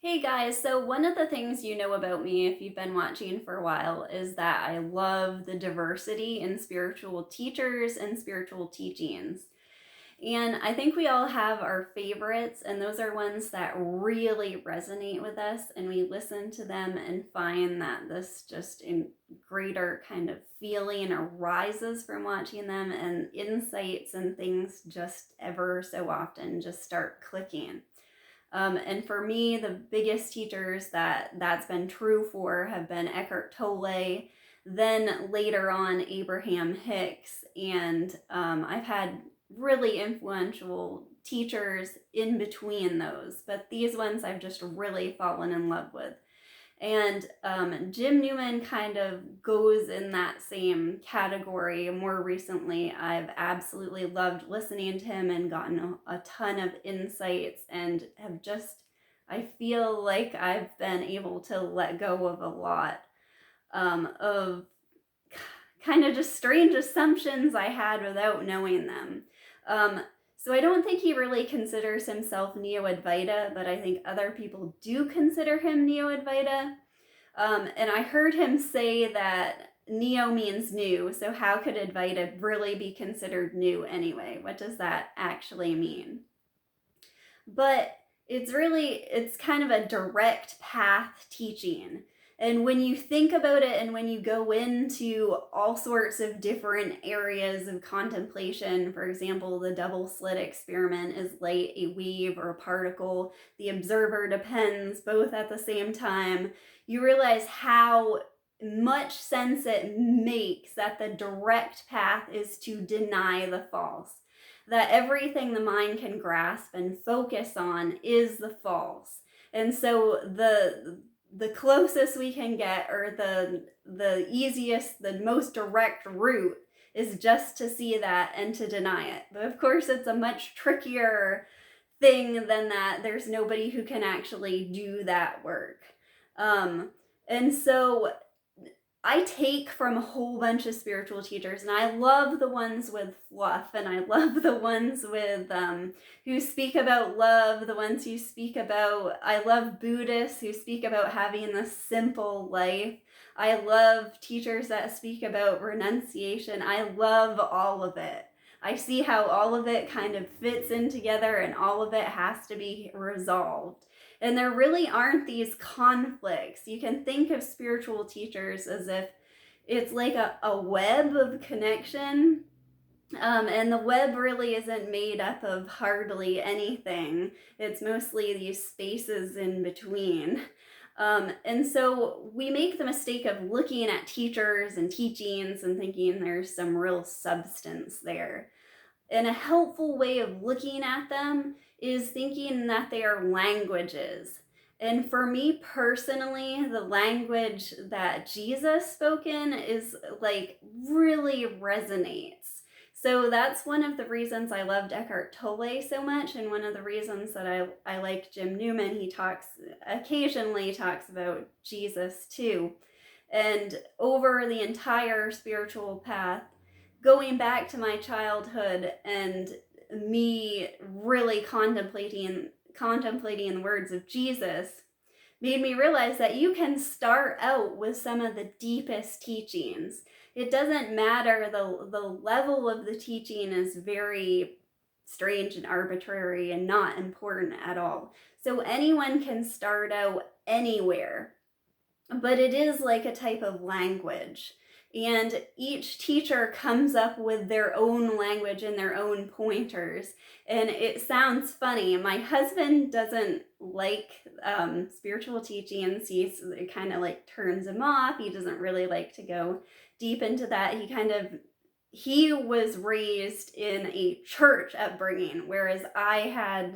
Hey guys, so one of the things you know about me if you've been watching for a while is that I love the diversity in spiritual teachers and spiritual teachings. And I think we all have our favorites, and those are ones that really resonate with us, and we listen to them and find that this just in greater kind of feeling arises from watching them, and insights and things just ever so often just start clicking. And for me, the biggest teachers that's been true for have been Eckhart Tolle, then later on Abraham Hicks, and I've had really influential teachers in between those, but these ones I've just really fallen in love with. And Jim Newman kind of goes in that same category. More recently, I've absolutely loved listening to him and gotten a ton of insights, and have just, I feel like I've been able to let go of a lot of kind of just strange assumptions I had without knowing them. Um, so I don't think he really considers himself Neo-Advaita, but I think other people do consider him Neo-Advaita. And I heard him say that Neo means new, so how could Advaita really be considered new anyway? What does that actually mean? But it's kind of a direct path teaching. And when you think about it and when you go into all sorts of different areas of contemplation, for example, the double slit experiment, is light a wave or a particle? The observer depends, both at the same time. You realize how much sense it makes that the direct path is to deny the false, that everything the mind can grasp and focus on is the false. And so the closest we can get, or the easiest, the most direct route, is just to see that and to deny it. But of course, it's a much trickier thing than that. There's nobody who can actually do that work. And so I take from a whole bunch of spiritual teachers, and I love the ones with fluff, and I love the ones with who speak about love, the ones who speak about, I love Buddhists who speak about having the simple life. I love teachers that speak about renunciation. I love all of it. I see how all of it kind of fits in together, and all of it has to be resolved. And there really aren't these conflicts. You can think of spiritual teachers as if it's like a web of connection. And the web really isn't made up of hardly anything. It's mostly these spaces in between. And so we make the mistake of looking at teachers and teachings and thinking there's some real substance there. And a helpful way of looking at them is thinking that they are languages. And for me personally, the language that Jesus spoke in is like really resonates. So that's one of the reasons I loved Eckhart Tolle so much, and one of the reasons that I like Jim Newman. He occasionally talks about Jesus too. And over the entire spiritual path, going back to my childhood and me really contemplating the words of Jesus, made me realize that you can start out with some of the deepest teachings. It doesn't matter, the level of the teaching is very strange and arbitrary and not important at all. So anyone can start out anywhere, but it is like a type of language. And each teacher comes up with their own language and their own pointers. And it sounds funny. My husband doesn't like spiritual teachings. It kind of like turns him off. He doesn't really like to go deep into that. He was raised in a church upbringing, whereas I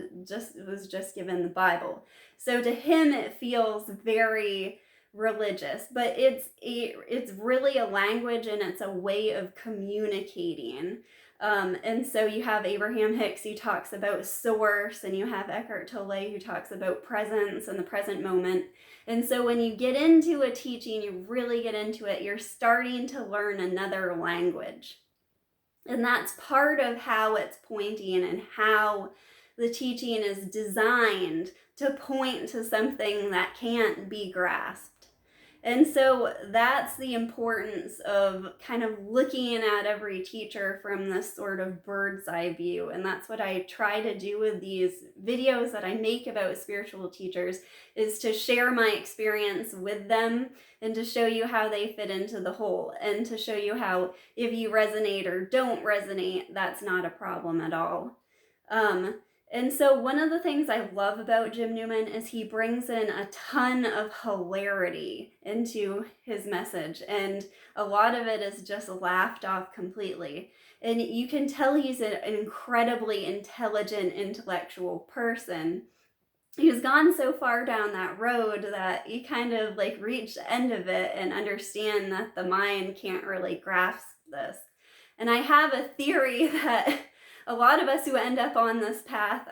was just given the Bible. So to him, it feels very religious, but it's really a language, and it's a way of communicating. And so you have Abraham Hicks who talks about source, and you have Eckhart Tolle who talks about presence and the present moment. And so when you get into a teaching, you really get into it, you're starting to learn another language. And that's part of how it's pointing and how the teaching is designed to point to something that can't be grasped. And so that's the importance of kind of looking at every teacher from this sort of bird's eye view. And that's what I try to do with these videos that I make about spiritual teachers, is to share my experience with them and to show you how they fit into the whole, and to show you how if you resonate or don't resonate, that's not a problem at all. And so one of the things I love about Jim Newman is he brings in a ton of hilarity into his message, and a lot of it is just laughed off completely. And you can tell he's an incredibly intelligent, intellectual person. He's gone so far down that road that you kind of like reach the end of it and understand that the mind can't really grasp this. And I have a theory that a lot of us who end up on this path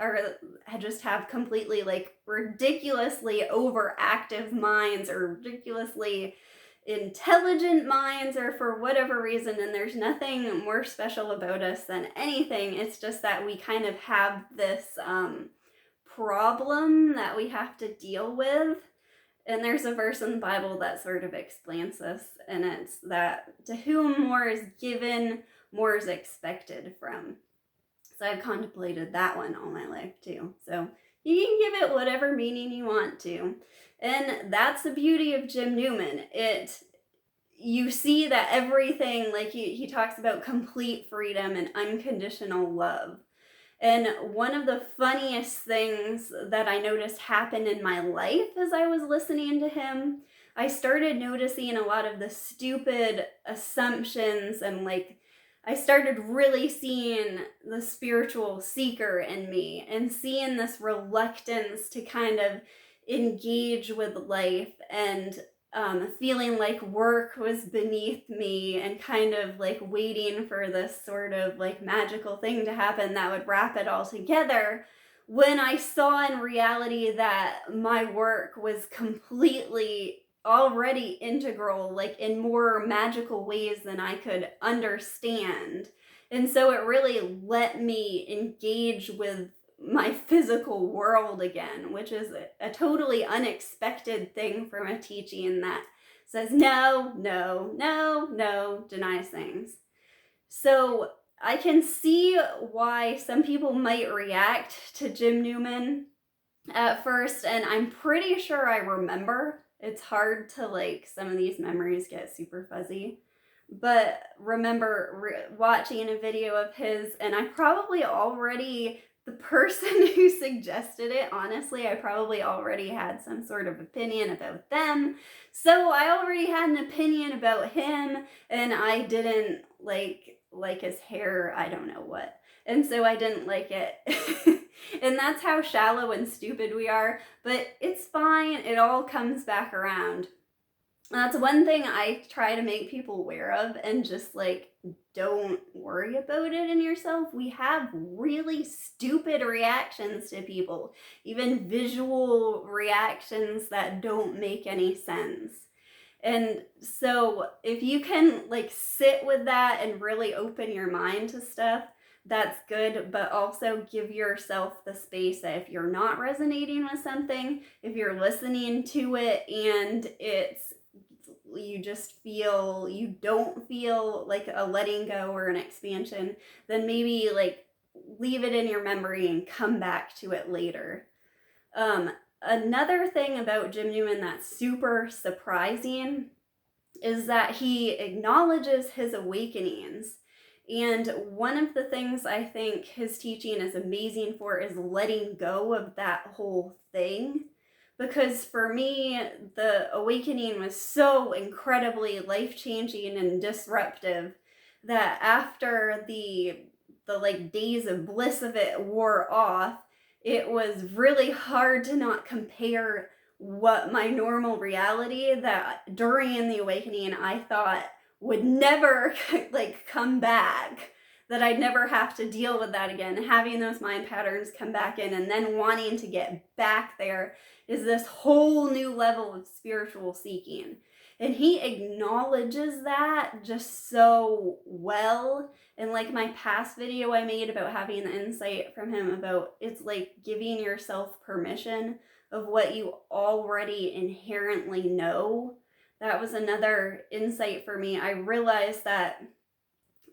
just have completely like ridiculously overactive minds, or ridiculously intelligent minds, or for whatever reason, and there's nothing more special about us than anything. It's just that we kind of have this problem that we have to deal with. And there's a verse in the Bible that sort of explains this, and it's that to whom more is given, more is expected from. So I've contemplated that one all my life too. So you can give it whatever meaning you want to. And that's the beauty of Jim Newman. You see that everything, like he talks about complete freedom and unconditional love. And one of the funniest things that I noticed happen in my life as I was listening to him, I started noticing a lot of the stupid assumptions, and like I started really seeing the spiritual seeker in me, and seeing this reluctance to kind of engage with life, and feeling like work was beneath me, and kind of like waiting for this sort of like magical thing to happen that would wrap it all together, when I saw in reality that my work was completely already integral, like in more magical ways than I could understand. And so it really let me engage with my physical world again, which is a totally unexpected thing from a teaching that says no, no, no, no, denies things. So I can see why some people might react to Jim Newman at first, and I'm pretty sure I remember. It's hard to, like, some of these memories get super fuzzy. But remember watching a video of his, and I probably already, the person who suggested it, honestly, I probably already had some sort of opinion about them. So I already had an opinion about him, and I didn't like his hair, I don't know what. And so I didn't like it. And that's how shallow and stupid we are, but it's fine. It all comes back around. That's one thing I try to make people aware of, and just like, don't worry about it in yourself. We have really stupid reactions to people, even visual reactions that don't make any sense. And so if you can like sit with that and really open your mind to stuff, that's good, but also give yourself the space that if you're not resonating with something, if you're listening to it and you don't feel like a letting go or an expansion, then maybe like leave it in your memory and come back to it later. Another thing about Jim Newman that's super surprising is that he acknowledges his awakenings. And one of the things I think his teaching is amazing for is letting go of that whole thing. Because for me, the awakening was so incredibly life-changing and disruptive that after the like days of bliss of it wore off, it was really hard to not compare what my normal reality that during the awakening I thought would never like come back, that I'd never have to deal with that again, having those mind patterns come back in, and then wanting to get back there is this whole new level of spiritual seeking. And he acknowledges that just so well. And like my past video I made about having the insight from him about it's like giving yourself permission of what you already inherently know. That was another insight for me. I realized that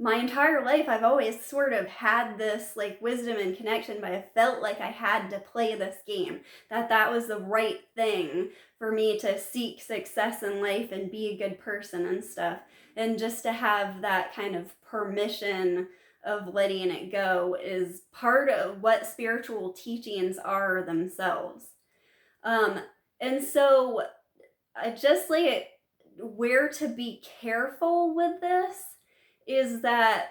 my entire life I've always sort of had this like wisdom and connection, but I felt like I had to play this game, that was the right thing for me to seek success in life and be a good person and stuff. And just to have that kind of permission of letting it go is part of what spiritual teachings are themselves. um and so I just like where to be careful with this is that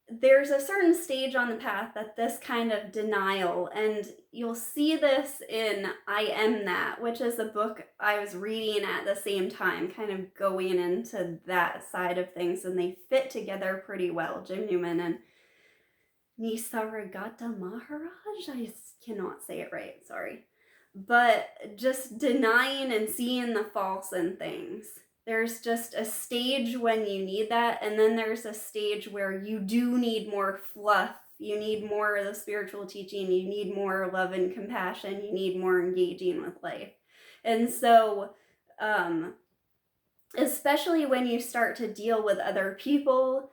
there's a certain stage on the path that this kind of denial, and you'll see this in I Am That, which is a book I was reading at the same time, kind of going into that side of things, and they fit together pretty well. Jim Newman and Nisargadatta Maharaj, I cannot say it right, sorry. But just denying and seeing the false in things. There's just a stage when you need that, and then there's a stage where you do need more fluff. You need more of the spiritual teaching. You need more love and compassion. You need more engaging with life. And so, especially when you start to deal with other people,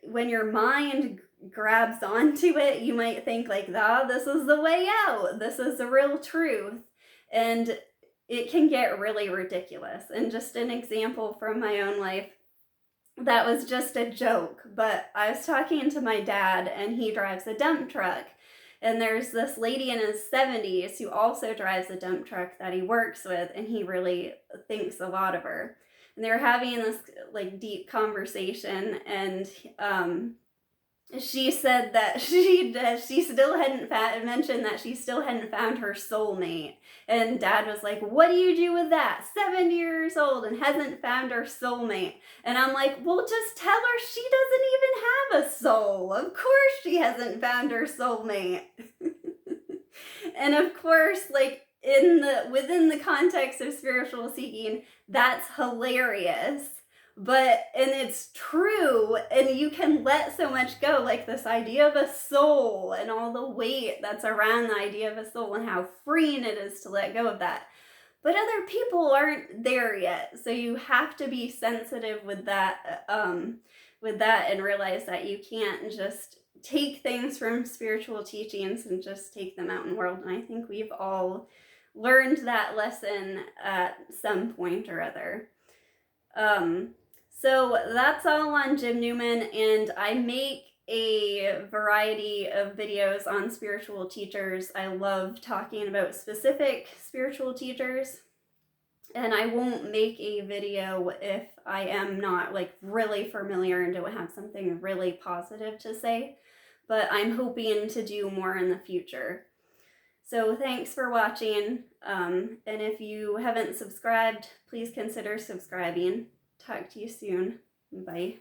when your mind grabs onto it, you might think like, this is the way out. This is the real truth. And it can get really ridiculous. And just an example from my own life, that was just a joke, but I was talking to my dad, and he drives a dump truck. And there's this lady in his 70s who also drives a dump truck that he works with, and he really thinks a lot of her. And they were having this like deep conversation, and she said that she still hadn't mentioned that she still hadn't found her soulmate. And Dad was like, what do you do with that? 70 years old and hasn't found her soulmate. And I'm like, well, just tell her she doesn't even have a soul. Of course she hasn't found her soulmate. And of course, like within the context of spiritual seeking, that's hilarious. And it's true, and you can let so much go, like this idea of a soul and all the weight that's around the idea of a soul and how freeing it is to let go of that. But other people aren't there yet, so you have to be sensitive with that and realize that you can't just take things from spiritual teachings and just take them out in the world. And I think we've all learned that lesson at some point or other. So that's all on Jim Newman, and I make a variety of videos on spiritual teachers. I love talking about specific spiritual teachers, and I won't make a video if I am not like really familiar and don't have something really positive to say, but I'm hoping to do more in the future. So thanks for watching, and if you haven't subscribed, please consider subscribing. Talk to you soon. Bye.